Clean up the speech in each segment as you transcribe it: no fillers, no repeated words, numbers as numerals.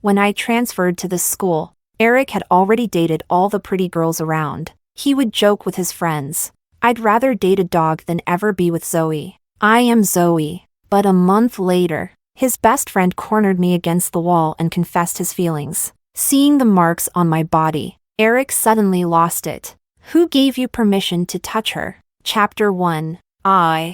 When I transferred to this school, Erick had already dated all the pretty girls around. He would joke with his friends, "I'd rather date a dog than ever be with Zoe. I am Zoe." But a month later, his best friend cornered me against the wall and confessed his feelings. Seeing the marks on my body, Erick suddenly lost it. Who gave you permission to touch her? Chapter 1.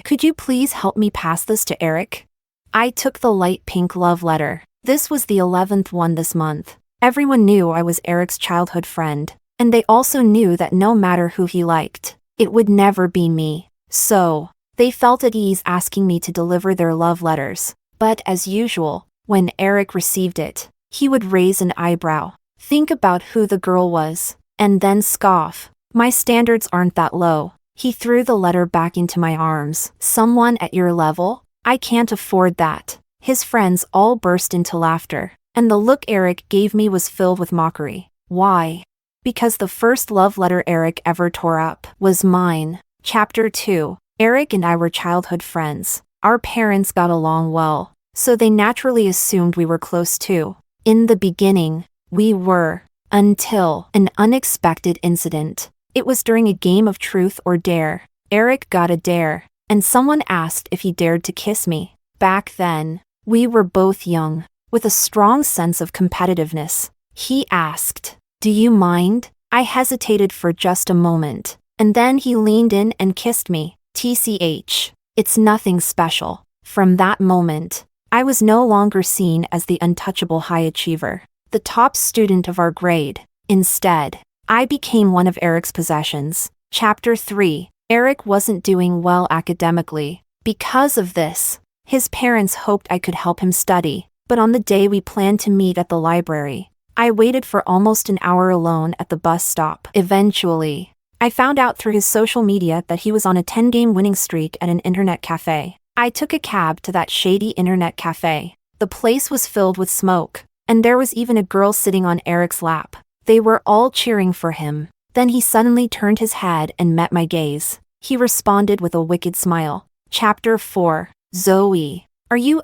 Could you please help me pass this to Erick? I took the light pink love letter. This was the 11th one this month. Everyone knew I was Erick's childhood friend, and they also knew that no matter who he liked, it would never be me. So, they felt at ease asking me to deliver their love letters. But as usual, when Erick received it, he would raise an eyebrow, think about who the girl was, and then scoff. My standards aren't that low. He threw the letter back into my arms. Someone at your level? I can't afford that. His friends all burst into laughter, and the look Erick gave me was filled with mockery. Why? Because the first love letter Erick ever tore up was mine. Chapter 2. Erick and I were childhood friends. Our parents got along well, so they naturally assumed we were close too. In the beginning, we were, until an unexpected incident. It was during a game of truth or dare. Erick got a dare, and someone asked if he dared to kiss me. Back then, we were both young, with a strong sense of competitiveness. He asked, "Do you mind?" I hesitated for just a moment, and then he leaned in and kissed me. TCH. It's nothing special. From that moment, I was no longer seen as the untouchable high achiever, the top student of our grade. Instead, I became one of Erick's possessions. Chapter 3. Erick wasn't doing well academically. Because of this, his parents hoped I could help him study, but on the day we planned to meet at the library, I waited for almost an hour alone at the bus stop. Eventually, I found out through his social media that he was on a 10-game winning streak at an internet cafe. I took a cab to that shady internet cafe. The place was filled with smoke, and there was even a girl sitting on Erick's lap. They were all cheering for him. Then he suddenly turned his head and met my gaze. He responded with a wicked smile. Chapter 4. Zoe. Are you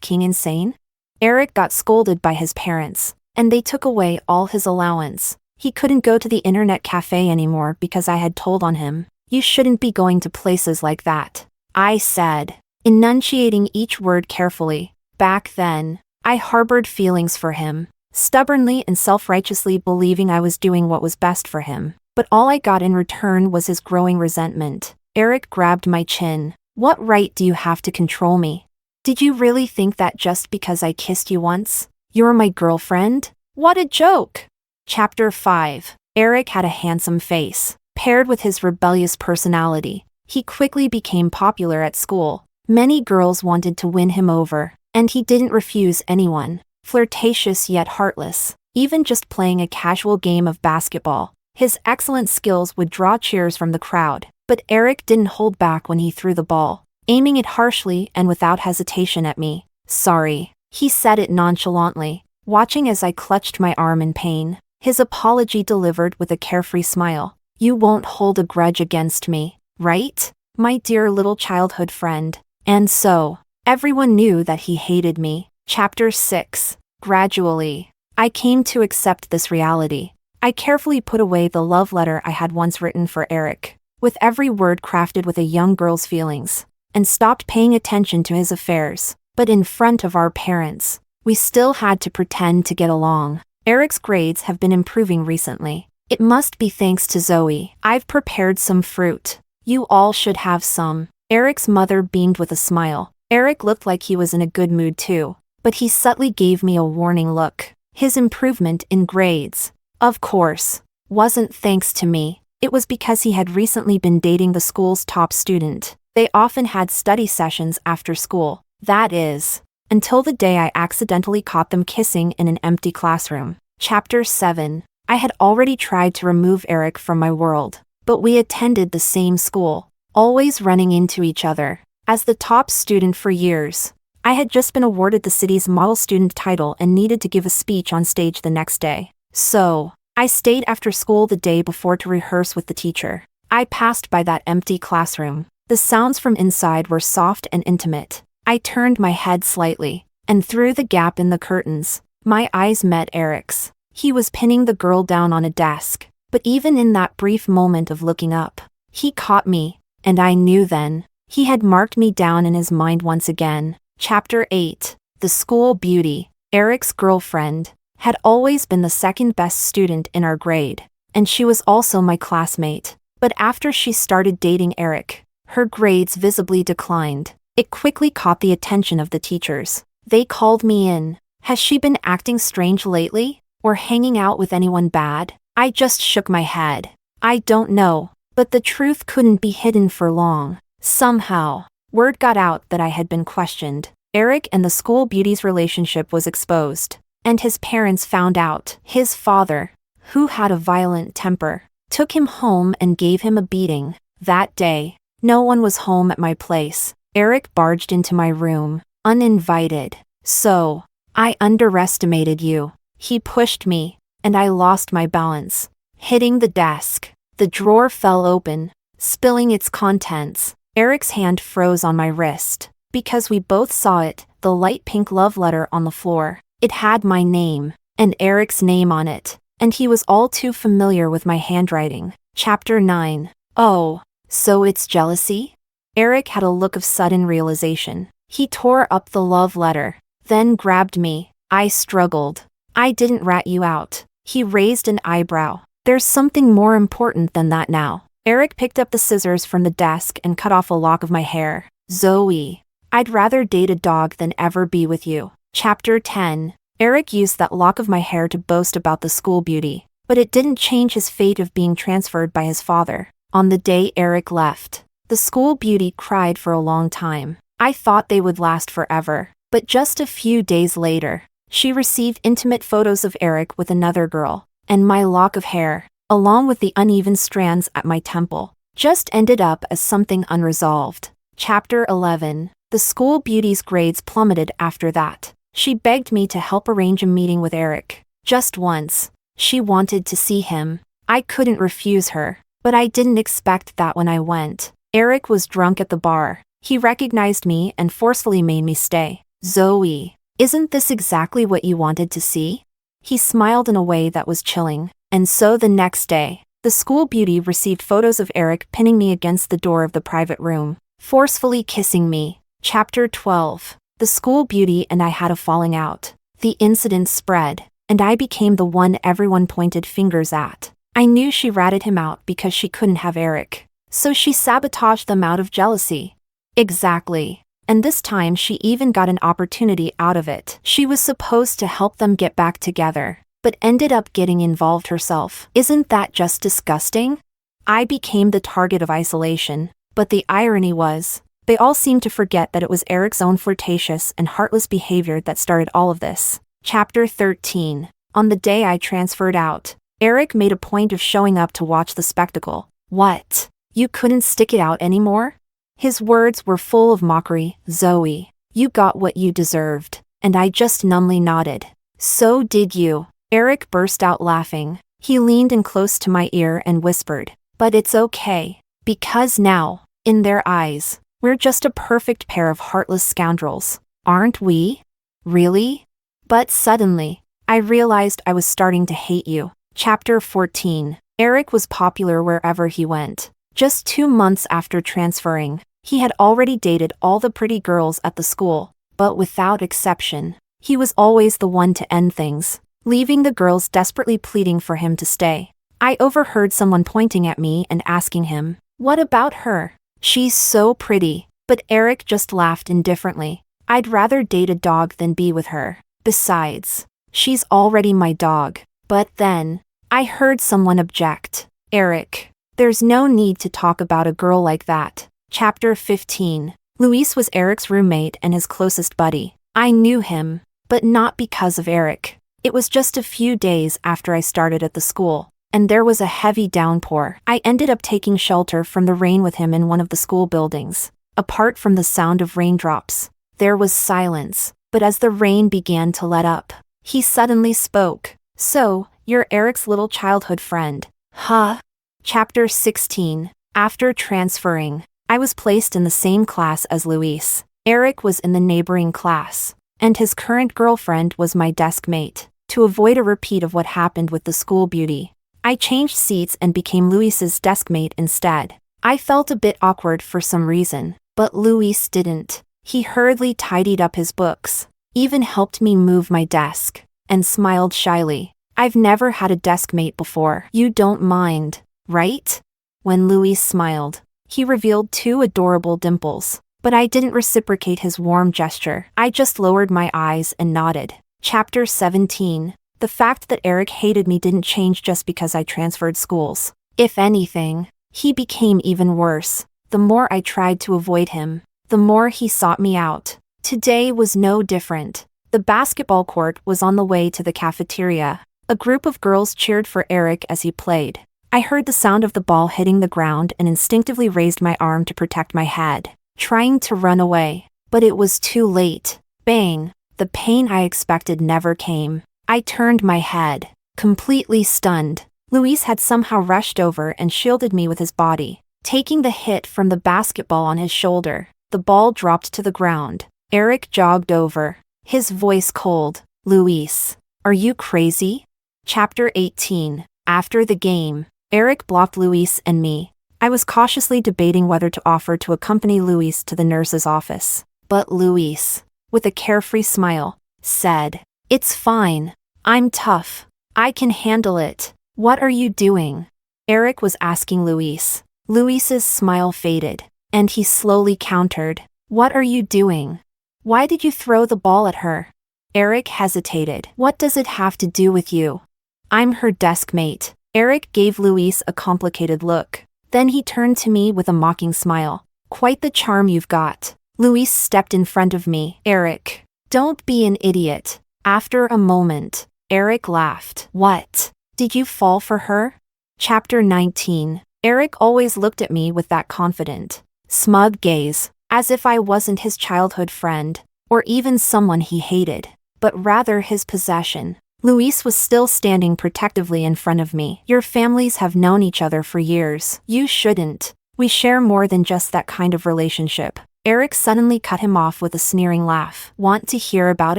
king insane? Erick got scolded by his parents, and they took away all his allowance. He couldn't go to the internet cafe anymore because I had told on him. You shouldn't be going to places like that, I said, enunciating each word carefully. Back then, I harbored feelings for him, stubbornly and self-righteously believing I was doing what was best for him. But all I got in return was his growing resentment. Erick grabbed my chin. What right do you have to control me? Did you really think that just because I kissed you once, you're my girlfriend? What a joke! Chapter 5. Erick had a handsome face, paired with his rebellious personality. He quickly became popular at school. Many girls wanted to win him over, and he didn't refuse anyone. Flirtatious yet heartless, even just playing a casual game of basketball, his excellent skills would draw cheers from the crowd. But Erick didn't hold back when he threw the ball, aiming it harshly and without hesitation at me. Sorry, he said it nonchalantly, watching as I clutched my arm in pain. His apology delivered with a carefree smile. You won't hold a grudge against me, right, my dear little childhood friend? And so, everyone knew that he hated me. Chapter 6. Gradually, I came to accept this reality. I carefully put away the love letter I had once written for Erick, with every word crafted with a young girl's feelings, and stopped paying attention to his affairs. But in front of our parents, we still had to pretend to get along. Erick's grades have been improving recently. It must be thanks to Zoe. I've prepared some fruit. You all should have some. Erick's mother beamed with a smile. Erick looked like he was in a good mood too, but he subtly gave me a warning look. His improvement in grades, of course, wasn't thanks to me. It was because he had recently been dating the school's top student. They often had study sessions after school. That is, until the day I accidentally caught them kissing in an empty classroom. Chapter 7. I had already tried to remove Erick from my world, but we attended the same school, always running into each other. As the top student for years, I had just been awarded the city's model student title and needed to give a speech on stage the next day. So, I stayed after school the day before to rehearse with the teacher. I passed by that empty classroom. The sounds from inside were soft and intimate. I turned my head slightly, and through the gap in the curtains, my eyes met Erick's. He was pinning the girl down on a desk, but even in that brief moment of looking up, he caught me, and I knew then, he had marked me down in his mind once again. Chapter 8. The School Beauty. Erick's girlfriend had always been the second best student in our grade, and she was also my classmate. But after she started dating Erick, her grades visibly declined. It quickly caught the attention of the teachers. They called me in. Has she been acting strange lately? Or hanging out with anyone bad? I just shook my head. I don't know, but the truth couldn't be hidden for long. Somehow, word got out that I had been questioned. Erick and the school beauty's relationship was exposed, and his parents found out. His father, who had a violent temper, took him home and gave him a beating. That day, no one was home at my place. Erick barged into my room, uninvited. So, I underestimated you. He pushed me, and I lost my balance, hitting the desk. The drawer fell open, spilling its contents. Erick's hand froze on my wrist. Because we both saw it, the light pink love letter on the floor. It had my name, and Erick's name on it, and he was all too familiar with my handwriting. Chapter 9. Oh, so it's jealousy? Erick had a look of sudden realization. He tore up the love letter, then grabbed me. I struggled. I didn't rat you out. He raised an eyebrow. There's something more important than that now. Erick picked up the scissors from the desk and cut off a lock of my hair. Zoe, I'd rather date a dog than ever be with you. Chapter 10. Erick used that lock of my hair to boast about the school beauty, but it didn't change his fate of being transferred by his father. On the day Erick left, the school beauty cried for a long time. I thought they would last forever, but just a few days later, she received intimate photos of Erick with another girl, and my lock of hair, along with the uneven strands at my temple, just ended up as something unresolved. Chapter 11. The school beauty's grades plummeted after that. She begged me to help arrange a meeting with Erick. Just once. She wanted to see him. I couldn't refuse her, but I didn't expect that when I went. Erick was drunk at the bar. He recognized me and forcefully made me stay. Zoe, isn't this exactly what you wanted to see? He smiled in a way that was chilling. And so the next day, the school beauty received photos of Erick pinning me against the door of the private room, forcefully kissing me. Chapter 12. The school beauty and I had a falling out. The incident spread, and I became the one everyone pointed fingers at. I knew she ratted him out because she couldn't have Erick, so she sabotaged them out of jealousy. Exactly. And this time she even got an opportunity out of it. She was supposed to help them get back together, but ended up getting involved herself. Isn't that just disgusting? I became the target of isolation, but the irony was, they all seemed to forget that it was Erick's own flirtatious and heartless behavior that started all of this. Chapter 13. On the day I transferred out, Erick made a point of showing up to watch the spectacle. What? You couldn't stick it out anymore? His words were full of mockery. Zoe, you got what you deserved, and I just numbly nodded. So did you. Erick burst out laughing. He leaned in close to my ear and whispered, but it's okay, because now, in their eyes, we're just a perfect pair of heartless scoundrels, aren't we? Really? But suddenly, I realized I was starting to hate you. Chapter 14. Erick was popular wherever he went. Just 2 months after transferring, he had already dated all the pretty girls at the school, but without exception, he was always the one to end things, leaving the girls desperately pleading for him to stay. I overheard someone pointing at me and asking him, "What about her? She's so pretty." But Erick just laughed indifferently. I'd rather date a dog than be with her. Besides, she's already my dog. But then, I heard someone object. Erick, there's no need to talk about a girl like that. Chapter 15. Luis was Erick's roommate and his closest buddy. I knew him, but not because of Erick. It was just a few days after I started at the school, and there was a heavy downpour. I ended up taking shelter from the rain with him in one of the school buildings. Apart from the sound of raindrops, there was silence, but as the rain began to let up, he suddenly spoke. "So, you're Erick's little childhood friend, huh?" Chapter 16. After transferring, I was placed in the same class as Luis. Erick was in the neighboring class. and his current girlfriend was my desk mate. To avoid a repeat of what happened with the school beauty, I changed seats and became Luis's desk mate instead. I felt a bit awkward for some reason, but Luis didn't. He hurriedly tidied up his books, even helped me move my desk, and smiled shyly. I've never had a desk mate before. You don't mind, right? When Luis smiled, he revealed 2 adorable dimples, but I didn't reciprocate his warm gesture. I just lowered my eyes and nodded. Chapter 17. The fact that Erick hated me didn't change just because I transferred schools. If anything, he became even worse. The more I tried to avoid him, the more he sought me out. Today was no different. The basketball court was on the way to the cafeteria. A group of girls cheered for Erick as he played. I heard the sound of the ball hitting the ground and instinctively raised my arm to protect my head, trying to run away. But it was too late. Bang! The pain I expected never came. I turned my head, completely stunned. Luis had somehow rushed over and shielded me with his body, taking the hit from the basketball on his shoulder. The ball dropped to the ground. Erick jogged over, his voice cold. Luis, are you crazy? Chapter 18. After the game, Erick blocked Luis and me. I was cautiously debating whether to offer to accompany Luis to the nurse's office. But Luis, with a carefree smile, said, "It's fine. I'm tough. I can handle it." "What are you doing?" Erick was asking Luis. Luis's smile faded, and he slowly countered, "What are you doing? Why did you throw the ball at her?" Erick hesitated. "What does it have to do with you?" "I'm her desk mate." Erick gave Luis a complicated look. Then he turned to me with a mocking smile. "Quite the charm you've got." Luis stepped in front of me. "Erick, don't be an idiot." After a moment, Erick laughed. "What? Did you fall for her?" Chapter 19. Erick always looked at me with that confident, smug gaze, as if I wasn't his childhood friend, or even someone he hated, but rather his possession. Luis was still standing protectively in front of me. "Your families have known each other for years. You shouldn't. We share more than just that kind of relationship." Erick suddenly cut him off with a sneering laugh. "Want to hear about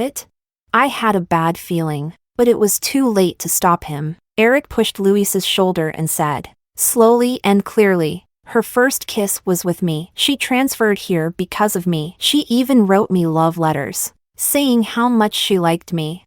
it?" I had a bad feeling, but it was too late to stop him. Erick pushed Luis's shoulder and said, slowly and clearly, "Her first kiss was with me. She transferred here because of me. She even wrote me love letters, saying how much she liked me."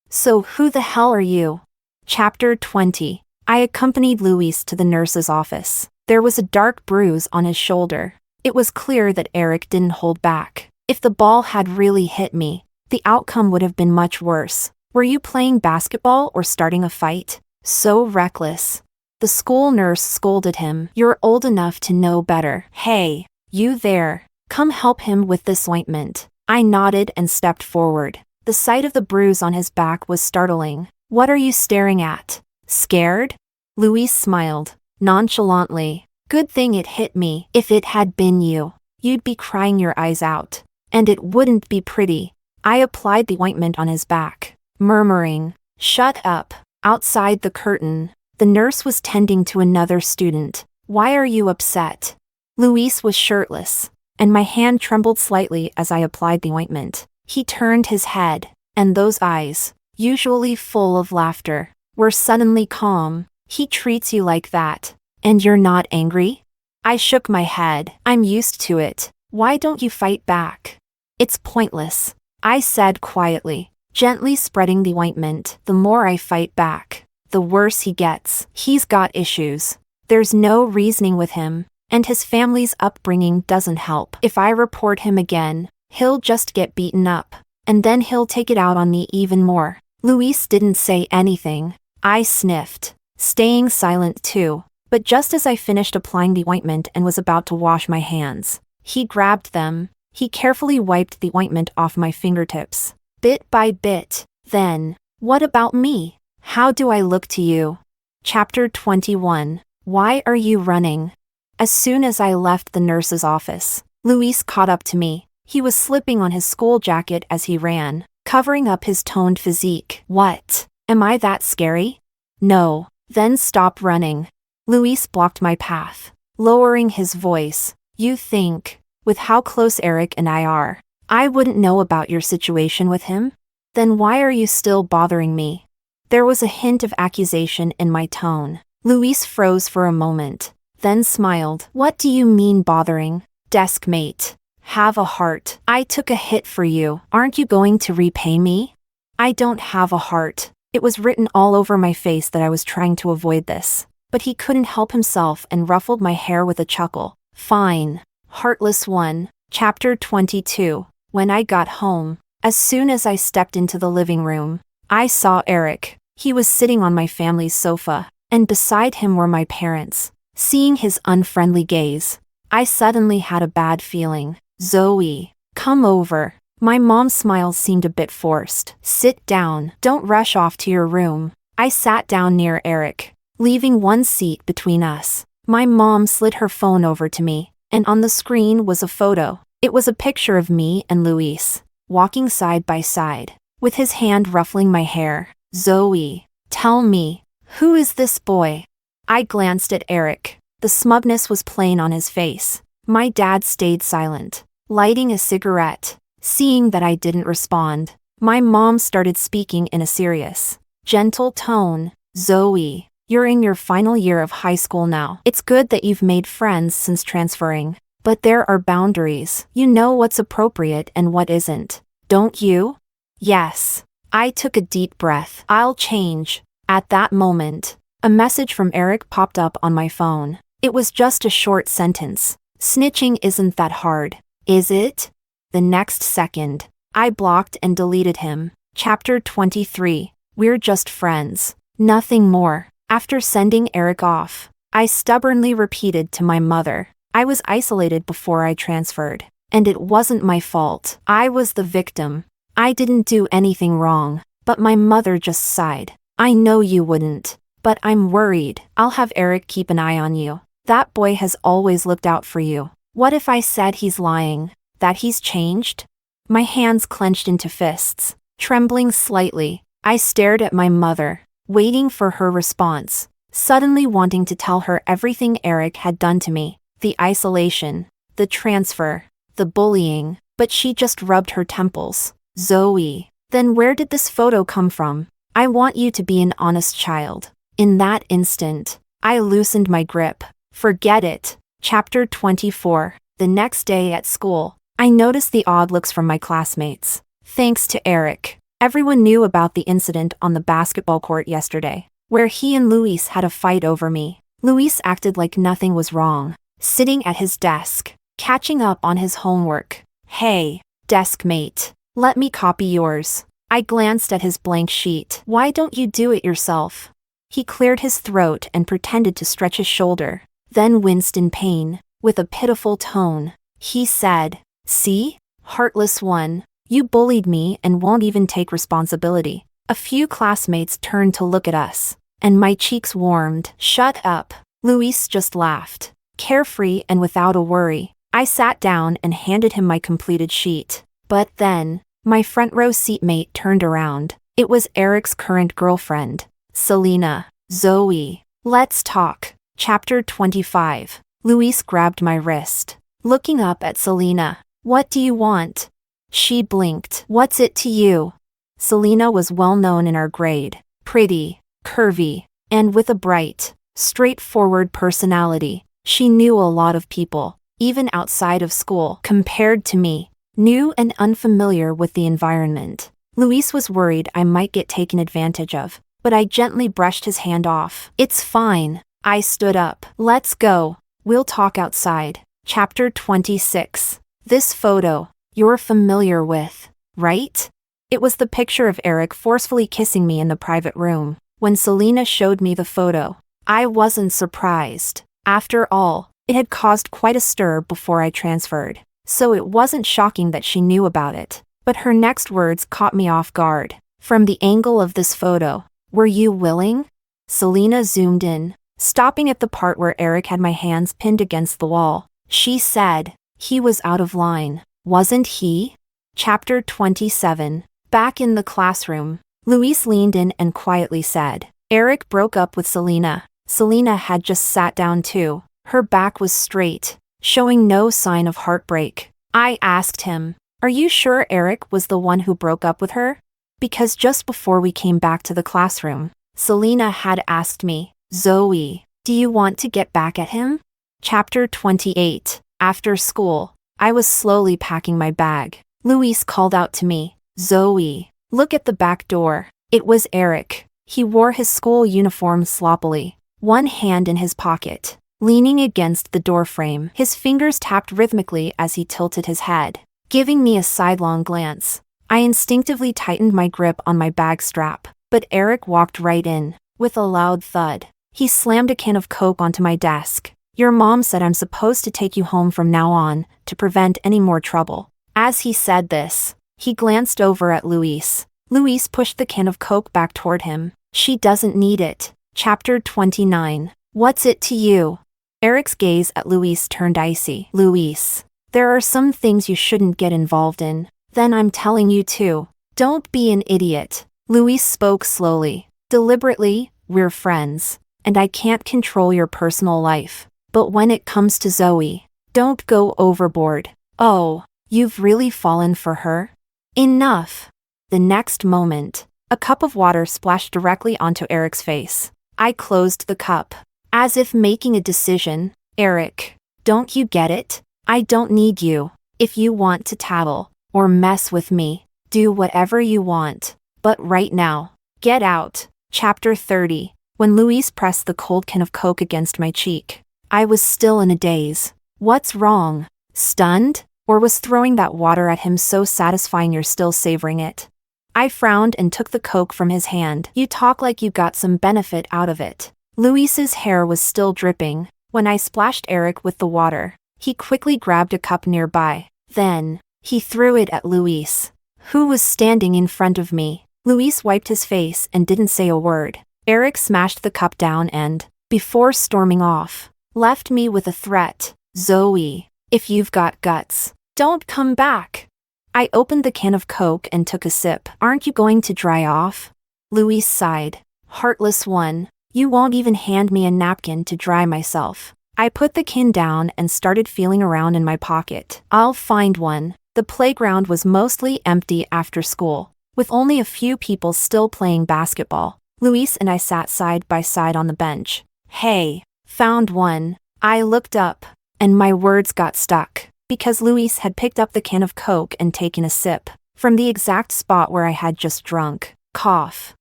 "So who the hell are you?" Chapter 20. I accompanied Luis to the nurse's office. There was a dark bruise on his shoulder. It was clear that Erick didn't hold back. If the ball had really hit me, the outcome would have been much worse. "Were you playing basketball or starting a fight? So reckless." The school nurse scolded him. "You're old enough to know better. Hey, you there. Come help him with this ointment." I nodded and stepped forward. The sight of the bruise on his back was startling. "What are you staring at? Scared?" Luis smiled, nonchalantly. "Good thing it hit me. If it had been you, you'd be crying your eyes out. And it wouldn't be pretty." I applied the ointment on his back, murmuring, "Shut up." Outside the curtain, the nurse was tending to another student. "Why are you upset?" Luis was shirtless, and my hand trembled slightly as I applied the ointment. He turned his head, and those eyes, usually full of laughter, were suddenly calm. "He treats you like that, and you're not angry?" I shook my head. "I'm used to it. Why don't you fight back?" "It's pointless," I said quietly, gently spreading the ointment. "The more I fight back, the worse he gets. He's got issues. There's no reasoning with him, and his family's upbringing doesn't help. If I report him again, he'll just get beaten up, and then he'll take it out on me even more." Luis didn't say anything. I sniffed, staying silent too. But just as I finished applying the ointment and was about to wash my hands, he grabbed them. He carefully wiped the ointment off my fingertips, bit by bit. Then, "What about me? How do I look to you?" Chapter 21. Why are you running? As soon as I left the nurse's office, Luis caught up to me. He was slipping on his school jacket as he ran, covering up his toned physique. "What? Am I that scary?" "No." "Then stop running." Luis blocked my path, lowering his voice. "You think, with how close Erick and I are, I wouldn't know about your situation with him? Then why are you still bothering me? There was a hint of accusation in my tone. Luis froze for a moment, then smiled. What do you mean bothering? Desk mate. Have a heart. I took a hit for you. Aren't you going to repay me? I don't have a heart. It was written all over my face that I was trying to avoid this. But he couldn't help himself and ruffled my hair with a chuckle. Fine. Heartless one. Chapter 22. When I got home, as soon as I stepped into the living room, I saw Erick. He was sitting on my family's sofa, and beside him were my parents. Seeing his unfriendly gaze, I suddenly had a bad feeling. Zoe, come over. My mom's smile seemed a bit forced. Sit down. Don't rush off to your room. I sat down near Erick, leaving one seat between us. My mom slid her phone over to me, and on the screen was a photo. It was a picture of me and Luis, walking side by side, with his hand ruffling my hair. Zoe, tell me, who is this boy? I glanced at Erick. The smugness was plain on his face. My dad stayed silent, lighting a cigarette. Seeing that I didn't respond, my mom started speaking in a serious, gentle tone. Zoe, you're in your final year of high school now. It's good that you've made friends since transferring, but there are boundaries. You know what's appropriate and what isn't, don't you? Yes. I took a deep breath. I'll change. At that moment, a message from Erick popped up on my phone. It was just a short sentence. Snitching isn't that hard, is it? The next second, I blocked and deleted him. Chapter 23. We're just friends. Nothing more. After sending Erick off, I stubbornly repeated to my mother, I was isolated before I transferred, and it wasn't my fault. I was the victim. I didn't do anything wrong, but my mother just sighed. I know you wouldn't, but I'm worried. I'll have Erick keep an eye on you. That boy has always looked out for you. What if I said he's lying? That he's changed? My hands clenched into fists. Trembling slightly, I stared at my mother, waiting for her response, suddenly wanting to tell her everything Erick had done to me. The isolation, the transfer, the bullying, but she just rubbed her temples. Zoe, then where did this photo come from? I want you to be an honest child. In that instant, I loosened my grip. Forget it. Chapter 24. The next day at school, I noticed the odd looks from my classmates. Thanks to Erick, everyone knew about the incident on the basketball court yesterday, where he and Luis had a fight over me. Luis acted like nothing was wrong, sitting at his desk, catching up on his homework. Hey, desk mate, let me copy yours. I glanced at his blank sheet. Why don't you do it yourself? He cleared his throat and pretended to stretch his shoulder, then winced in pain. With a pitiful tone, he said, See? Heartless one. You bullied me and won't even take responsibility. A few classmates turned to look at us, and my cheeks warmed. Shut up. Luis just laughed. Carefree and without a worry, I sat down and handed him my completed sheet. But then, my front row seatmate turned around. It was Erick's current girlfriend, Selena. Zoe, let's talk. Chapter 25. Luis grabbed my wrist, looking up at Selena. What do you want? She blinked. What's it to you? Selena was well known in our grade, pretty, curvy, and with a bright, straightforward personality. She knew a lot of people, even outside of school. Compared to me, new and unfamiliar with the environment, Luis was worried I might get taken advantage of, but I gently brushed his hand off. It's fine. I stood up. Let's go. We'll talk outside. Chapter 26. This photo, you're familiar with, right? It was the picture of Erick forcefully kissing me in the private room. When Selena showed me the photo, I wasn't surprised. After all, it had caused quite a stir before I transferred, so it wasn't shocking that she knew about it. But her next words caught me off guard. From the angle of this photo, were you willing? Selena zoomed in, stopping at the part where Erick had my hands pinned against the wall. She said, he was out of line, wasn't he? Chapter 27. Back in the classroom, Luis leaned in and quietly said, Erick broke up with Selena. Selena had just sat down too. Her back was straight, showing no sign of heartbreak. I asked him, Are you sure Erick was the one who broke up with her? Because just before we came back to the classroom, Selena had asked me, Zoe, do you want to get back at him? Chapter 28. After school, I was slowly packing my bag. Luis called out to me, Zoe, look at the back door. It was Erick. He wore his school uniform sloppily, one hand in his pocket, leaning against the doorframe. His fingers tapped rhythmically as he tilted his head, giving me a sidelong glance. I instinctively tightened my grip on my bag strap, but Erick walked right in. With a loud thud, he slammed a can of Coke onto my desk. Your mom said I'm supposed to take you home from now on, to prevent any more trouble. As he said this, he glanced over at Luis. Luis pushed the can of Coke back toward him. She doesn't need it. Chapter 29. What's it to you? Erick's gaze at Luis turned icy. Luis, there are some things you shouldn't get involved in. Then I'm telling you to. Don't be an idiot. Luis spoke slowly. Deliberately, we're friends, and I can't control your personal life. But when it comes to Zoe, don't go overboard. Oh, you've really fallen for her? Enough. The next moment, a cup of water splashed directly onto Erick's face. I closed the cup, as if making a decision. Erick, don't you get it? I don't need you. If you want to tattle, or mess with me, do whatever you want. But right now, get out. Chapter 30. When Luis pressed the cold can of Coke against my cheek, I was still in a daze. What's wrong? Stunned? Or was throwing that water at him so satisfying you're still savoring it? I frowned and took the Coke from his hand. You talk like you got some benefit out of it. Luis's hair was still dripping. When I splashed Erick with the water, he quickly grabbed a cup nearby. Then, he threw it at Luis, who was standing in front of me. Luis wiped his face and didn't say a word. Erick smashed the cup down and, before storming off, left me with a threat. Zoe, if you've got guts, don't come back. I opened the can of Coke and took a sip. Aren't you going to dry off? Luis sighed. Heartless one, you won't even hand me a napkin to dry myself. I put the can down and started feeling around in my pocket. I'll find one. The playground was mostly empty after school, with only a few people still playing basketball. Luis and I sat side by side on the bench. Hey, found one. I looked up, and my words got stuck, because Luis had picked up the can of Coke and taken a sip, from the exact spot where I had just drunk. Cough.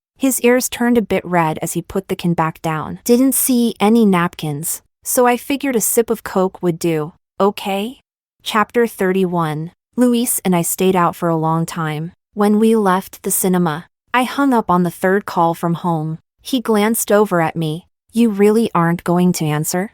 His ears turned a bit red as he put the can back down. Didn't see any napkins, so I figured a sip of Coke would do. Okay? Chapter 31. Luis and I stayed out for a long time. When we left the cinema, I hung up on the third call from home. He glanced over at me. You really aren't going to answer?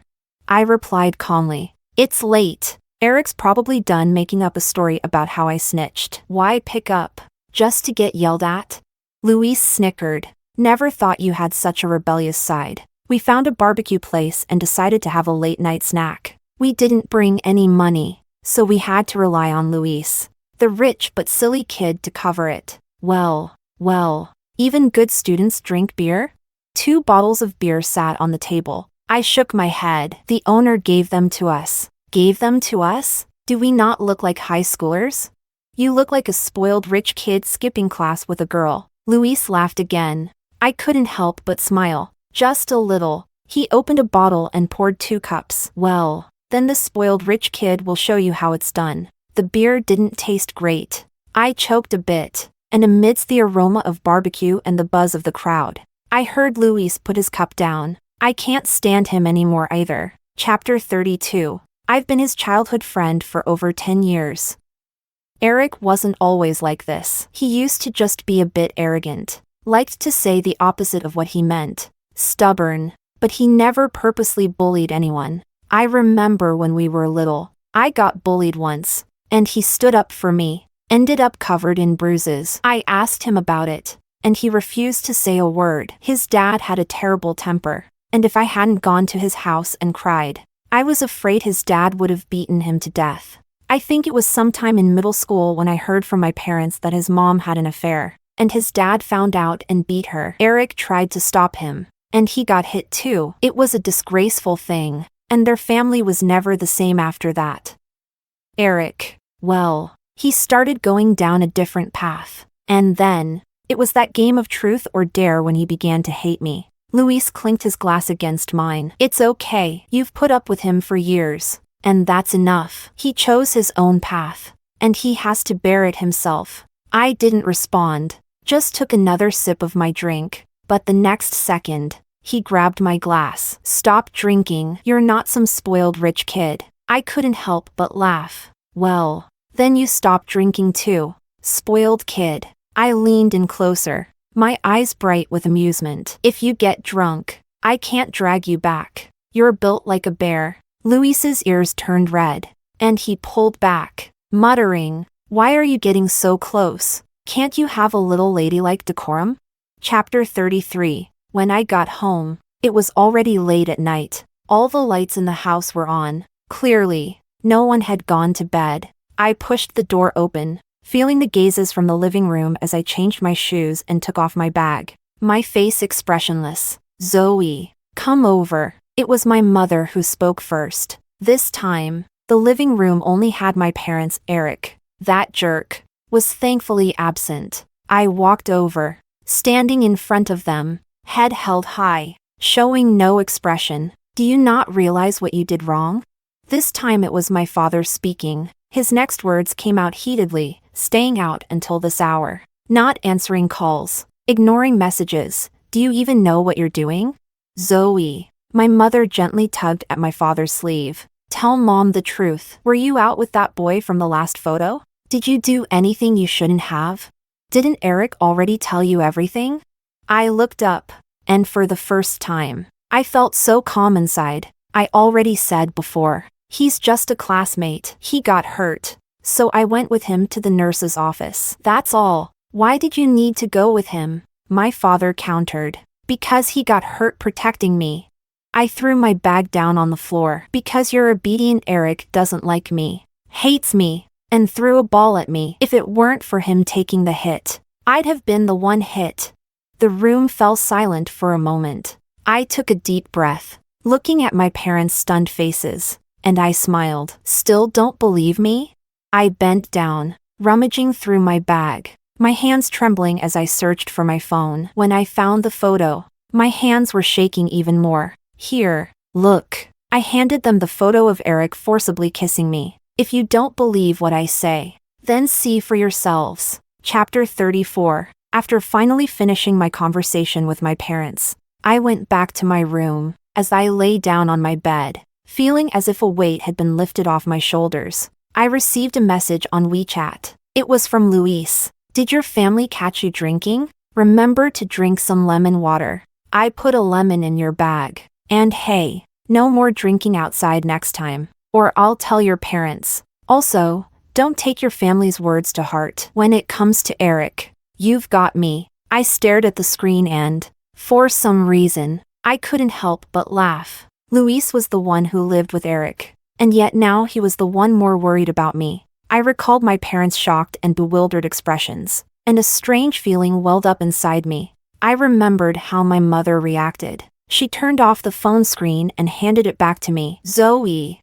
I replied calmly. It's late. Erick's probably done making up a story about how I snitched. Why pick up? Just to get yelled at? Luis snickered. Never thought you had such a rebellious side. We found a barbecue place and decided to have a late-night snack. We didn't bring any money, so we had to rely on Luis, the rich but silly kid, to cover it. Well, even good students drink beer? 2 bottles of beer sat on the table. I shook my head. The owner gave them to us. Gave them to us? Do we not look like high schoolers? You look like a spoiled rich kid skipping class with a girl. Luis laughed again. I couldn't help but smile. Just a little. He opened a bottle and poured 2 cups. Well, then the spoiled rich kid will show you how it's done. The beer didn't taste great. I choked a bit, and amidst the aroma of barbecue and the buzz of the crowd, I heard Luis put his cup down. I can't stand him anymore either. Chapter 32. I've been his childhood friend for over 10 years. Erick wasn't always like this. He used to just be a bit arrogant, liked to say the opposite of what he meant, stubborn, but he never purposely bullied anyone. I remember when we were little, I got bullied once, and he stood up for me, ended up covered in bruises. I asked him about it, and he refused to say a word. His dad had a terrible temper, and if I hadn't gone to his house and cried, I was afraid his dad would have beaten him to death. I think it was sometime in middle school when I heard from my parents that his mom had an affair, and his dad found out and beat her. Erick tried to stop him, and he got hit too. It was a disgraceful thing, and their family was never the same after that. Erick, well, He started going down a different path. And then, it was that game of truth or dare when he began to hate me. Luis clinked his glass against mine. It's okay, you've put up with him for years. And that's enough. He chose his own path. And he has to bear it himself. I didn't respond, just took another sip of my drink. But the next second, he grabbed my glass. Stop drinking, you're not some spoiled rich kid. I couldn't help but laugh. Well, then you stop drinking too. Spoiled kid. I leaned in closer, my eyes bright with amusement. If you get drunk, I can't drag you back. You're built like a bear. Luis's ears turned red, and he pulled back, muttering, "Why are you getting so close? Can't you have a little ladylike decorum?" Chapter 33. When I got home, it was already late at night. All the lights in the house were on. Clearly, no one had gone to bed. I pushed the door open, feeling the gazes from the living room as I changed my shoes and took off my bag. My face expressionless. "Zoe, come over." It was my mother who spoke first. This time, the living room only had my parents. Erick, that jerk, was thankfully absent. I walked over, standing in front of them, head held high, showing no expression. "Do you not realize what you did wrong?" This time it was my father speaking. His next words came out heatedly, staying out until this hour, not answering calls, ignoring messages. "Do you even know what you're doing?" "Zoe," my mother gently tugged at my father's sleeve. "Tell mom the truth. Were you out with that boy from the last photo? Did you do anything you shouldn't have? Didn't Erick already tell you everything?" I looked up, and for the first time, I felt so calm inside. I already said before, he's just a classmate. He got hurt, so I went with him to the nurse's office. That's all. Why did you need to go with him? My father countered. Because he got hurt protecting me. I threw my bag down on the floor. Because your obedient Erick doesn't like me, hates me, and threw a ball at me. If it weren't for him taking the hit, I'd have been the one hit. The room fell silent for a moment. I took a deep breath, looking at my parents' stunned faces, and I smiled. "Still don't believe me?" I bent down, rummaging through my bag, my hands trembling as I searched for my phone. When I found the photo, my hands were shaking even more. "Here, look." I handed them the photo of Erick forcibly kissing me. "If you don't believe what I say, then see for yourselves." Chapter 34. After finally finishing my conversation with my parents, I went back to my room. As I lay down on my bed, feeling as if a weight had been lifted off my shoulders, I received a message on WeChat. It was from Luis. "Did your family catch you drinking? Remember to drink some lemon water. I put a lemon in your bag. And hey, no more drinking outside next time, or I'll tell your parents. Also, don't take your family's words to heart. When it comes to Erick, you've got me." I stared at the screen and, for some reason, I couldn't help but laugh. Luis was the one who lived with Erick, and yet now he was the one more worried about me. I recalled my parents' shocked and bewildered expressions, and a strange feeling welled up inside me. I remembered how my mother reacted. She turned off the phone screen and handed it back to me. "Zoe.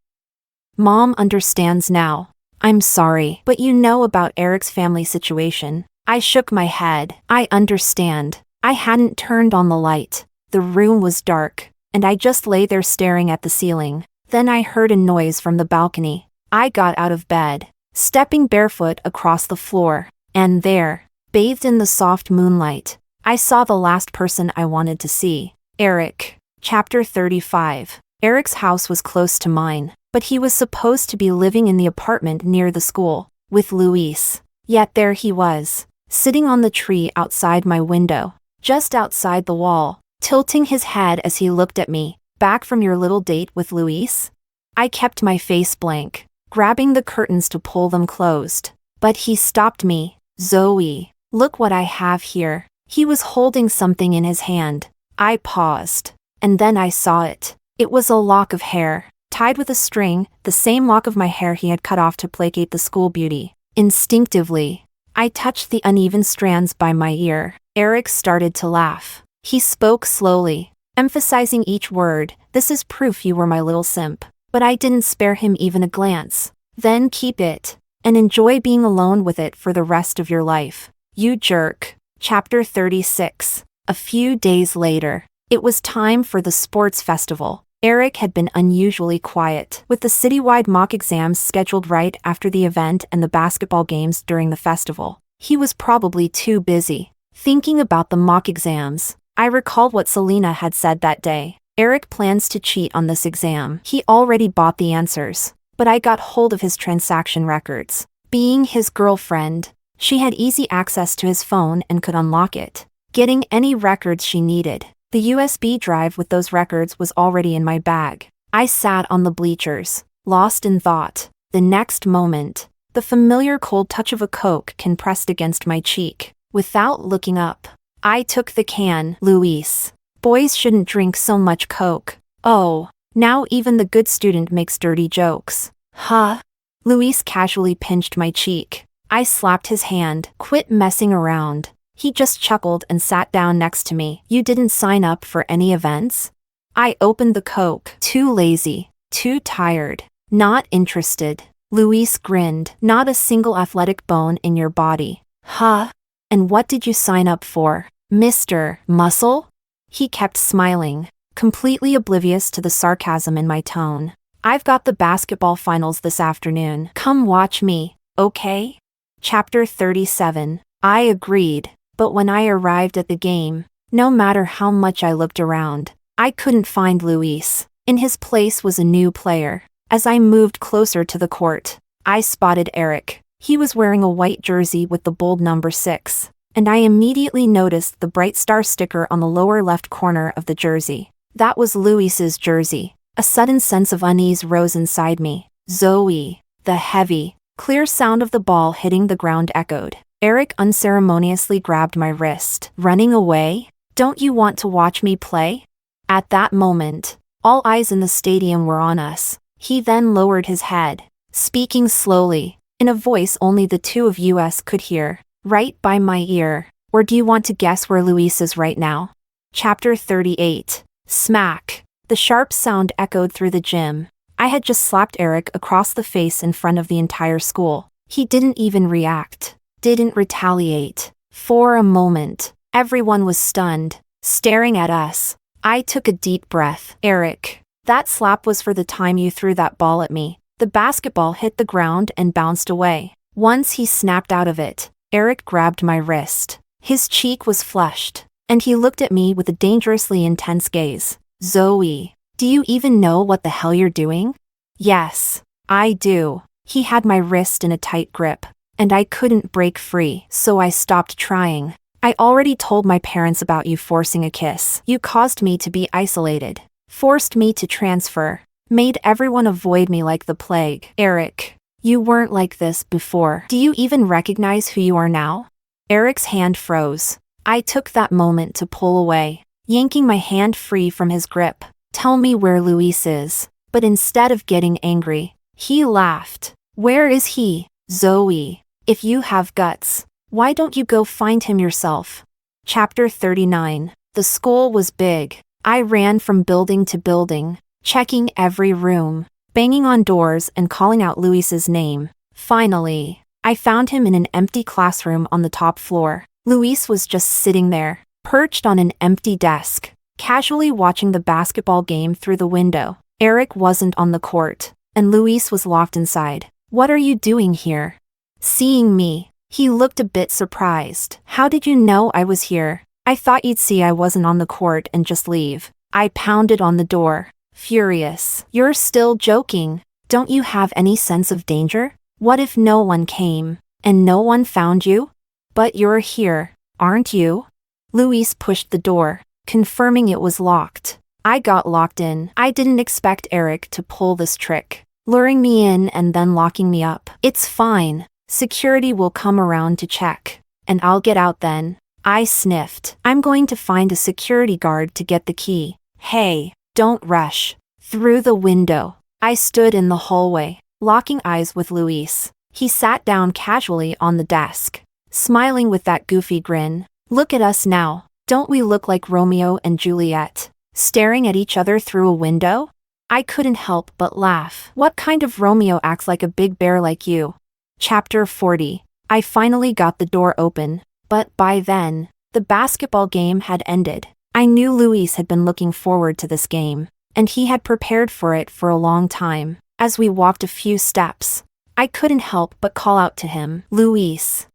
Mom understands now. I'm sorry, but you know about Erick's family situation." I shook my head. "I understand." I hadn't turned on the light. The room was dark, and I just lay there staring at the ceiling. Then I heard a noise from the balcony. I got out of bed, stepping barefoot across the floor, and there, bathed in the soft moonlight, I saw the last person I wanted to see. Erick. Chapter 35. Erick's house was close to mine, but he was supposed to be living in the apartment near the school, with Luis. Yet there he was, sitting on the tree outside my window, just outside the wall, tilting his head as he looked at me. "Back from your little date with Luis?" I kept my face blank, grabbing the curtains to pull them closed. But he stopped me. "Zoe, look what I have here." He was holding something in his hand. I paused, and then I saw it. It was a lock of hair, tied with a string, the same lock of my hair he had cut off to placate the school beauty. Instinctively, I touched the uneven strands by my ear. Erick started to laugh. He spoke slowly, emphasizing each word. "This is proof you were my little simp." But I didn't spare him even a glance. "Then keep it, and enjoy being alone with it for the rest of your life. You jerk. Chapter 36. A few days later. It was time for the sports festival. Erick had been unusually quiet, with the citywide mock exams scheduled right after the event and the basketball games during the festival. He was probably too busy. Thinking about the mock exams, I recalled what Selena had said that day. Erick plans to cheat on this exam. He already bought the answers, but I got hold of his transaction records. Being his girlfriend, she had easy access to his phone and could unlock it, getting any records she needed. The USB drive with those records was already in my bag. I sat on the bleachers, lost in thought. The next moment, the familiar cold touch of a Coke can pressed against my cheek. Without looking up, I took the can. Luis. Boys shouldn't drink so much Coke. Oh, now even the good student makes dirty jokes. Huh? Luis casually pinched my cheek. I slapped his hand. Quit messing around. He just chuckled and sat down next to me. You didn't sign up for any events? I opened the Coke. Too lazy. Too tired. Not interested. Luis grinned. Not a single athletic bone in your body. Huh? And what did you sign up for, Mr. Muscle? He kept smiling, completely oblivious to the sarcasm in my tone. I've got the basketball finals this afternoon. Come watch me, okay? Chapter 37. I agreed. But when I arrived at the game, no matter how much I looked around, I couldn't find Luis. In his place was a new player. As I moved closer to the court, I spotted Erick. He was wearing a white jersey with the bold number 6, and I immediately noticed the bright star sticker on the lower left corner of the jersey. That was Luis's jersey. A sudden sense of unease rose inside me. Zoe. The heavy, clear sound of the ball hitting the ground echoed. Erick unceremoniously grabbed my wrist. Running away? Don't you want to watch me play? At that moment, all eyes in the stadium were on us. He then lowered his head, speaking slowly, in a voice only the two of us could hear. Right by my ear. Or do you want to guess where Luis is right now? Chapter 38. Smack. The sharp sound echoed through the gym. I had just slapped Erick across the face in front of the entire school. He didn't even react. Didn't retaliate. For a moment, everyone was stunned, staring at us. I took a deep breath. Erick, that slap was for the time you threw that ball at me. The basketball hit the ground and bounced away. Once he snapped out of it, Erick grabbed my wrist. His cheek was flushed, and he looked at me with a dangerously intense gaze. Zoe, do you even know what the hell you're doing? Yes, I do. He had my wrist in a tight grip, and I couldn't break free, so I stopped trying. I already told my parents about you forcing a kiss. You caused me to be isolated, forced me to transfer, made everyone avoid me like the plague. Erick, you weren't like this before. Do you even recognize who you are now? Erick's hand froze. I took that moment to pull away, yanking my hand free from his grip. Tell me where Luis is. But instead of getting angry, he laughed. Where is he? Zoe, if you have guts, why don't you go find him yourself? Chapter 39. The school was big. I ran from building to building, checking every room, banging on doors and calling out Luis's name. Finally, I found him in an empty classroom on the top floor. Luis was just sitting there, perched on an empty desk, casually watching the basketball game through the window. Erick wasn't on the court, and Luis was locked inside. What are you doing here? Seeing me, he looked a bit surprised. How did you know I was here? I thought you'd see I wasn't on the court and just leave. I pounded on the door, furious. You're still joking. Don't you have any sense of danger? What if no one came, and no one found you? But you're here, aren't you? Luis pushed the door, confirming it was locked. I got locked in. I didn't expect Erick to pull this trick, luring me in and then locking me up. It's fine. Security will come around to check, and I'll get out then. I sniffed. I'm going to find a security guard to get the key. Hey, don't rush. Through the window. I stood in the hallway, locking eyes with Luis. He sat down casually on the desk, smiling with that goofy grin. Look at us now. Don't we look like Romeo and Juliet, staring at each other through a window? I couldn't help but laugh. What kind of Romeo acts like a big bear like you? Chapter 40. I finally got the door open, but by then, the basketball game had ended. I knew Luis had been looking forward to this game, and he had prepared for it for a long time. As we walked a few steps, I couldn't help but call out to him, "Luis.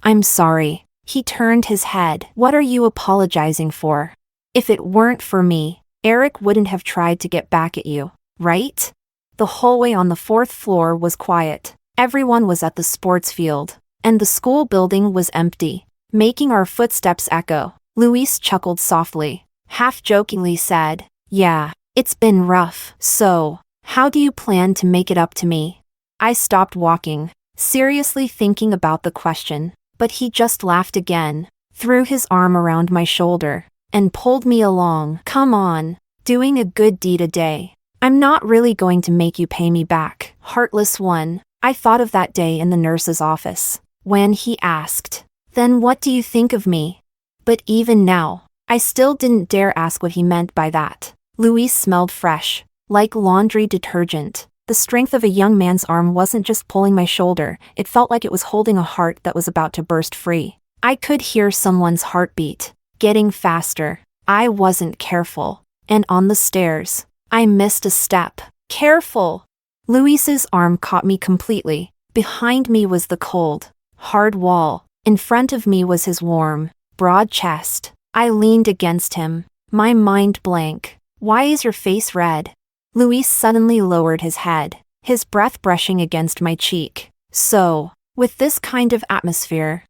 I'm sorry." He turned his head. "What are you apologizing for? If it weren't for me, Erick wouldn't have tried to get back at you, right?" The hallway on the 4th floor was quiet. Everyone was at the sports field, and the school building was empty, making our footsteps echo. Luis chuckled softly, half-jokingly said, "Yeah, it's been rough. So, how do you plan to make it up to me?" I stopped walking, seriously thinking about the question, but he just laughed again, threw his arm around my shoulder, and pulled me along. "Come on, doing a good deed a day. I'm not really going to make you pay me back, heartless one." I thought of that day in the nurse's office, when he asked, "Then what do you think of me?" But even now, I still didn't dare ask what he meant by that. Luis smelled fresh, like laundry detergent. The strength of a young man's arm wasn't just pulling my shoulder, it felt like it was holding a heart that was about to burst free. I could hear someone's heartbeat, getting faster. I wasn't careful, and on the stairs, I missed a step. "Careful!" Luis's arm caught me completely. Behind me was the cold, hard wall. In front of me was his warm, broad chest. I leaned against him, my mind blank. "Why is your face red?" Luis suddenly lowered his head, his breath brushing against my cheek. "So, with this kind of atmosphere,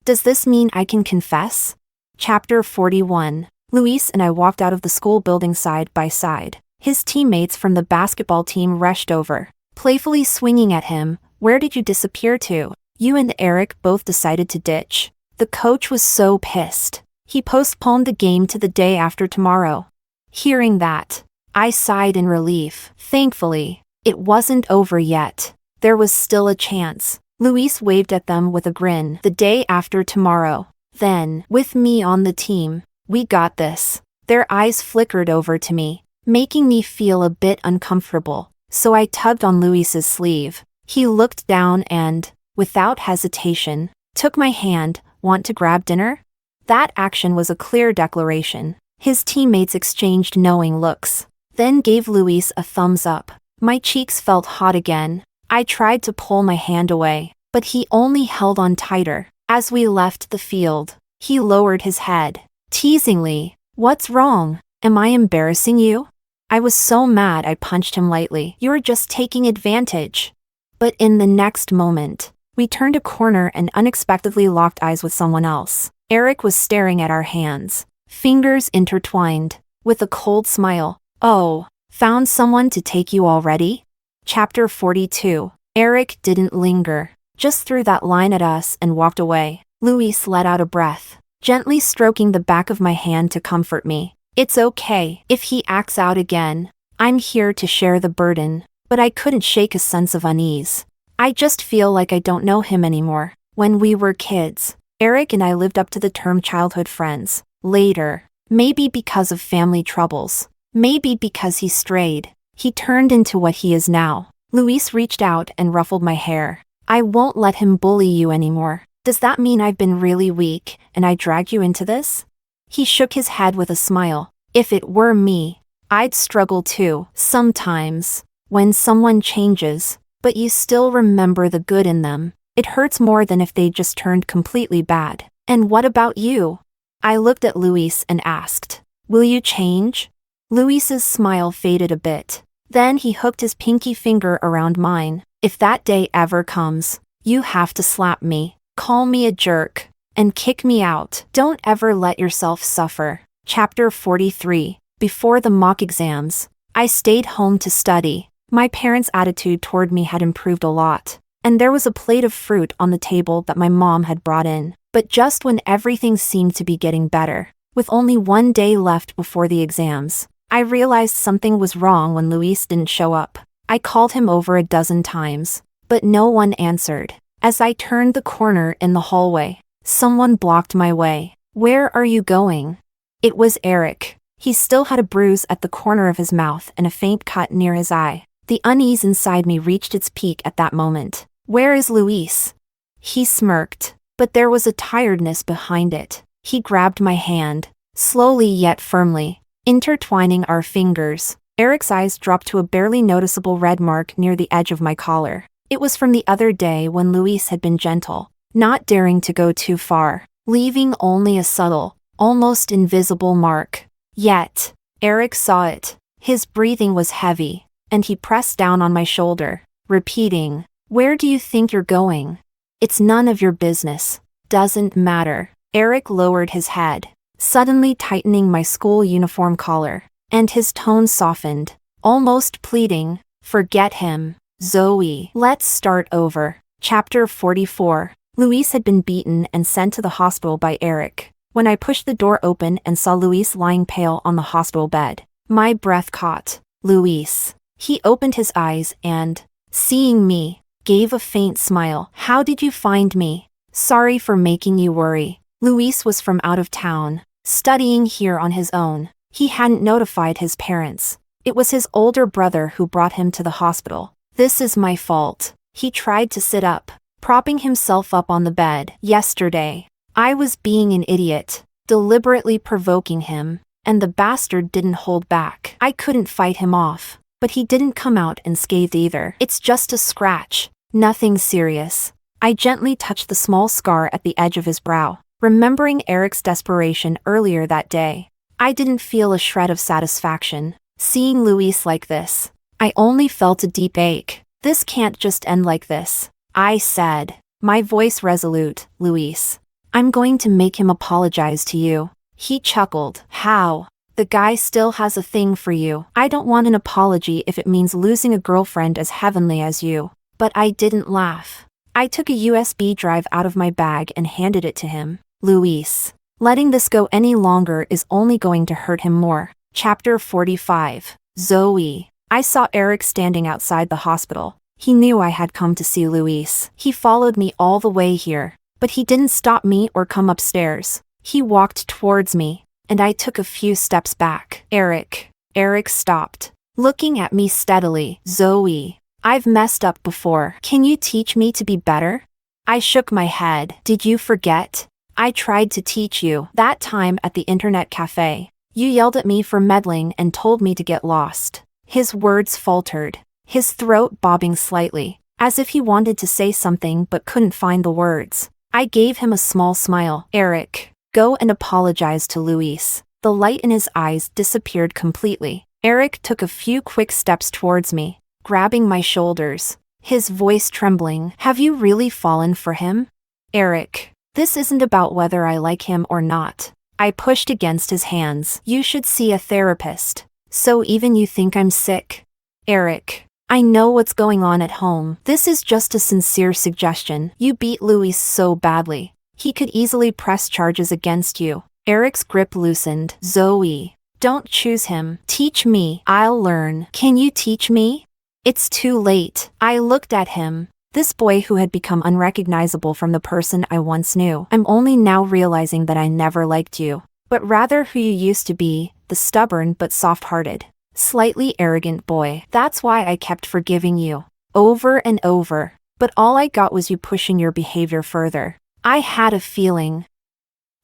does this mean I can confess?" Chapter 41. Luis and I walked out of the school building side by side. His teammates from the basketball team rushed over, playfully swinging at him. "Where did you disappear to? You and Erick both decided to ditch." The coach was so pissed. He postponed the game to the day after tomorrow. Hearing that, I sighed in relief. Thankfully, it wasn't over yet. There was still a chance. Luis waved at them with a grin. "The day after tomorrow. Then, with me on the team, we got this." Their eyes flickered over to me, making me feel a bit uncomfortable. So I tugged on Luis's sleeve. He looked down and, without hesitation, took my hand. "Want to grab dinner?" That action was a clear declaration. His teammates exchanged knowing looks, then gave Luis a thumbs up. My cheeks felt hot again. I tried to pull my hand away, but he only held on tighter. As we left the field, he lowered his head, teasingly. "What's wrong? Am I embarrassing you?" I was so mad I punched him lightly. "You're just taking advantage." But in the next moment, we turned a corner and unexpectedly locked eyes with someone else. Erick was staring at our hands, fingers intertwined, with a cold smile. "Oh, found someone to take you already?" Chapter 42. Erick didn't linger, just threw that line at us and walked away. Luis let out a breath, gently stroking the back of my hand to comfort me. "It's okay. If he acts out again, I'm here to share the burden." But I couldn't shake a sense of unease. I just feel like I don't know him anymore. When we were kids, Erick and I lived up to the term childhood friends. Later, maybe because of family troubles, maybe because he strayed, he turned into what he is now. Luis reached out and ruffled my hair. "I won't let him bully you anymore." "Does that mean I've been really weak and I dragged you into this?" He shook his head with a smile. "If it were me, I'd struggle too. Sometimes, when someone changes, but you still remember the good in them, it hurts more than if they just turned completely bad." "And what about you?" I looked at Luis and asked, "Will you change?" Luis's smile faded a bit. Then he hooked his pinky finger around mine. "If that day ever comes, you have to slap me, call me a jerk, and kick me out. Don't ever let yourself suffer." Chapter 43. Before the mock exams, I stayed home to study. My parents' attitude toward me had improved a lot, and there was a plate of fruit on the table that my mom had brought in. But just when everything seemed to be getting better, with only one day left before the exams, I realized something was wrong when Luis didn't show up. I called him over a dozen times, but no one answered. As I turned the corner in the hallway, someone blocked my way. "Where are you going?" It was Erick. He still had a bruise at the corner of his mouth and a faint cut near his eye. The unease inside me reached its peak at that moment. Where is Luis? He smirked, but there was a tiredness behind it. He grabbed my hand, slowly yet firmly, intertwining our fingers. Erick's eyes dropped to a barely noticeable red mark near the edge of my collar. It was from the other day when Luis had been gentle, not daring to go too far, leaving only a subtle, almost invisible mark. Yet, Erick saw it. His breathing was heavy, and he pressed down on my shoulder, repeating, "Where do you think you're going? It's none of your business. Doesn't matter." Erick lowered his head, suddenly tightening my school uniform collar, and his tone softened, almost pleading, "Forget him, Zoe. Let's start over." Chapter 44. Luis had been beaten and sent to the hospital by Erick. When I pushed the door open and saw Luis lying pale on the hospital bed, my breath caught. Luis. He opened his eyes and, seeing me, gave a faint smile. "How did you find me? Sorry for making you worry." Luis was from out of town, studying here on his own. He hadn't notified his parents. It was his older brother who brought him to the hospital. "This is my fault." He tried to sit up, propping himself up on the bed. "Yesterday, I was being an idiot, deliberately provoking him, and the bastard didn't hold back. I couldn't fight him off, but he didn't come out unscathed either. It's just a scratch, nothing serious." I gently touched the small scar at the edge of his brow, remembering Erick's desperation earlier that day. I didn't feel a shred of satisfaction seeing Luis like this. I only felt a deep ache. "This can't just end like this," I said, my voice resolute. "Luis, I'm going to make him apologize to you." He chuckled. "How? The guy still has a thing for you." "I don't want an apology if it means losing a girlfriend as heavenly as you." But I didn't laugh. I took a USB drive out of my bag and handed it to him. "Luis, letting this go any longer is only going to hurt him more." Chapter 45. Zoe. I saw Erick standing outside the hospital. He knew I had come to see Luis. He followed me all the way here, but he didn't stop me or come upstairs. He walked towards me, and I took a few steps back. "Erick." Erick stopped, looking at me steadily. "Zoe, I've messed up before. Can you teach me to be better?" I shook my head. "Did you forget? I tried to teach you. That time at the internet cafe. You yelled at me for meddling and told me to get lost." His words faltered, his throat bobbing slightly, as if he wanted to say something but couldn't find the words. I gave him a small smile. "Erick, go and apologize to Luis." The light in his eyes disappeared completely. Erick took a few quick steps towards me, grabbing my shoulders, his voice trembling. "Have you really fallen for him?" "Erick, this isn't about whether I like him or not." I pushed against his hands. "You should see a therapist." "So even you think I'm sick?" "Erick, I know what's going on at home. This is just a sincere suggestion. You beat Luis so badly. He could easily press charges against you." Erick's grip loosened. "Zoe, don't choose him. Teach me. I'll learn." "Can you teach me?" "It's too late." I looked at him. This boy who had become unrecognizable from the person I once knew. "I'm only now realizing that I never liked you, but rather who you used to be, the stubborn but soft-hearted, slightly arrogant boy. That's why I kept forgiving you, over and over, but all I got was you pushing your behavior further. I had a feeling.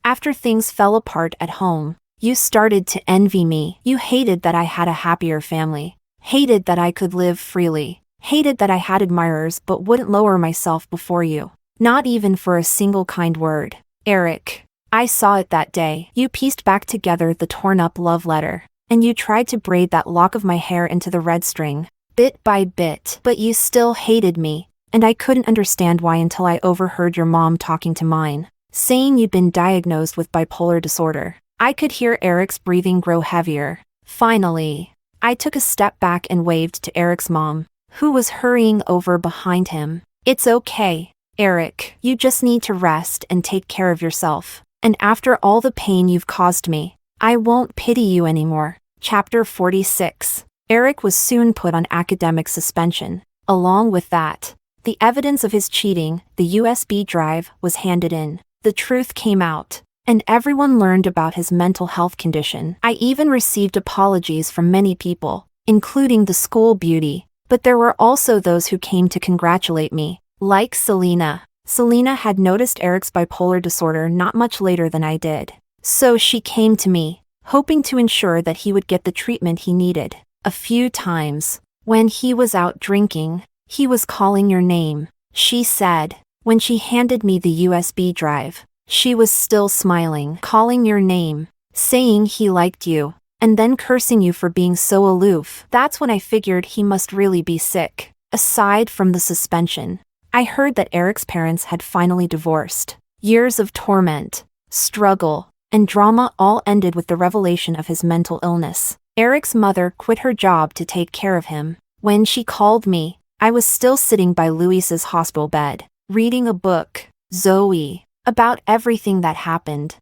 After things fell apart at home, you started to envy me. You hated that I had a happier family, hated that I could live freely, hated that I had admirers but wouldn't lower myself before you, not even for a single kind word. Erick, I saw it that day. You pieced back together the torn-up love letter, and you tried to braid that lock of my hair into the red string, bit by bit. But you still hated me, and I couldn't understand why until I overheard your mom talking to mine, saying you'd been diagnosed with bipolar disorder. I could hear Erick's breathing grow heavier. Finally, I took a step back and waved to Erick's mom, who was hurrying over behind him. "It's okay, Erick. You just need to rest and take care of yourself. And after all the pain you've caused me, I won't pity you anymore." Chapter 46. Erick was soon put on academic suspension. Along with that, the evidence of his cheating, the USB drive, was handed in. The truth came out, and everyone learned about his mental health condition. I even received apologies from many people, including the school beauty, but there were also those who came to congratulate me. Like Selena. Selena had noticed Erick's bipolar disorder not much later than I did. So she came to me, hoping to ensure that he would get the treatment he needed. A few times, when he was out drinking, he was calling your name, she said. When she handed me the USB drive, she was still smiling, calling your name, saying he liked you, and then cursing you for being so aloof. That's when I figured he must really be sick. Aside from the suspension, I heard that Erick's parents had finally divorced. Years of torment, struggle, and drama all ended with the revelation of his mental illness. Erick's mother quit her job to take care of him. When she called me, I was still sitting by Luis's hospital bed, reading a book, Zoe, about everything that happened.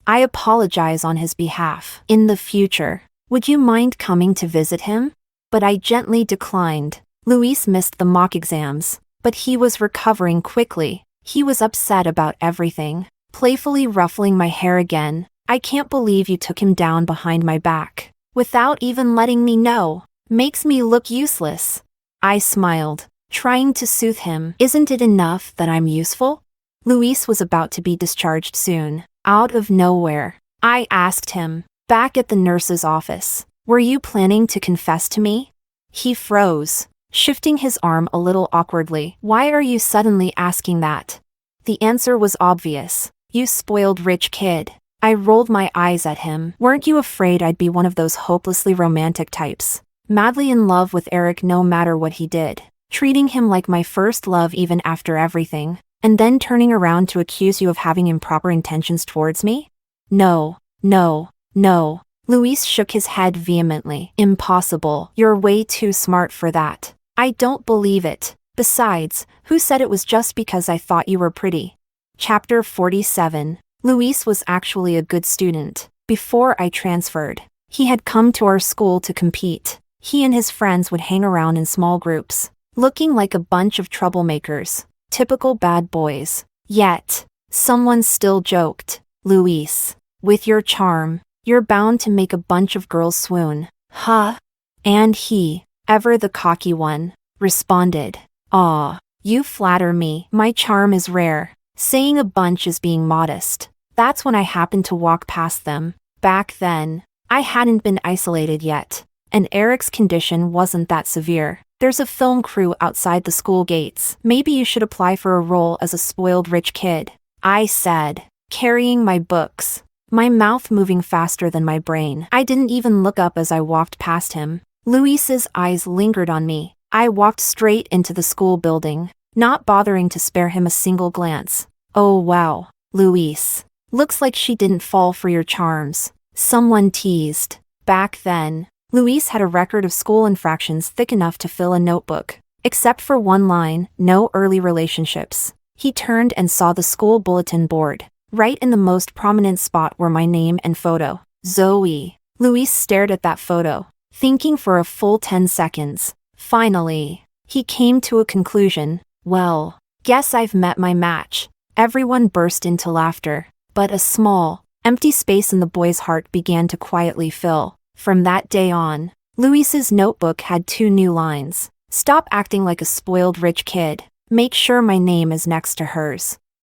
I apologize on his behalf. In the future, would you mind coming to visit him? But I gently declined. Luis missed the mock exams, but he was recovering quickly. He was upset about everything, playfully ruffling my hair again. I can't believe you took him down behind my back, without even letting me know. Makes me look useless. I smiled, trying to soothe him. Isn't it enough that I'm useful? Luis was about to be discharged soon. Out of nowhere, I asked him, back at the nurse's office, were you planning to confess to me? He froze, shifting his arm a little awkwardly. Why are you suddenly asking that? The answer was obvious. You spoiled rich kid. I rolled my eyes at him. Weren't you afraid I'd be one of those hopelessly romantic types, madly in love with Erick no matter what he did, treating him like my first love even after everything, and then turning around to accuse you of having improper intentions towards me? No, no, no. Luis shook his head vehemently. Impossible. You're way too smart for that. I don't believe it. Besides, who said it was just because I thought you were pretty? Chapter 47. Luis was actually a good student. Before I transferred, he had come to our school to compete. He and his friends would hang around in small groups, looking like a bunch of troublemakers. Typical bad boys. Yet, someone still joked, Luis, with your charm, you're bound to make a bunch of girls swoon. Huh? And he, ever the cocky one, responded, aw, you flatter me. My charm is rare. Saying a bunch is being modest. That's when I happened to walk past them. Back then, I hadn't been isolated yet, and Erick's condition wasn't that severe. There's a film crew outside the school gates. Maybe you should apply for a role as a spoiled rich kid, I said, carrying my books, my mouth moving faster than my brain. I didn't even look up as I walked past him. Luis's eyes lingered on me. I walked straight into the school building, not bothering to spare him a single glance. Oh wow, Luis. Looks like she didn't fall for your charms, someone teased. Back then, Luis had a record of school infractions thick enough to fill a notebook. Except for one line, no early relationships. He turned and saw the school bulletin board. Right in the most prominent spot were my name and photo. Zoe. Luis stared at that photo, thinking for a full 10 seconds. Finally, he came to a conclusion. Well, guess I've met my match. Everyone burst into laughter, but a small, empty space in the boy's heart began to quietly fill. From that day on, Luis's notebook had 2 new lines. Stop acting like a spoiled rich kid. Make sure my name is next to hers.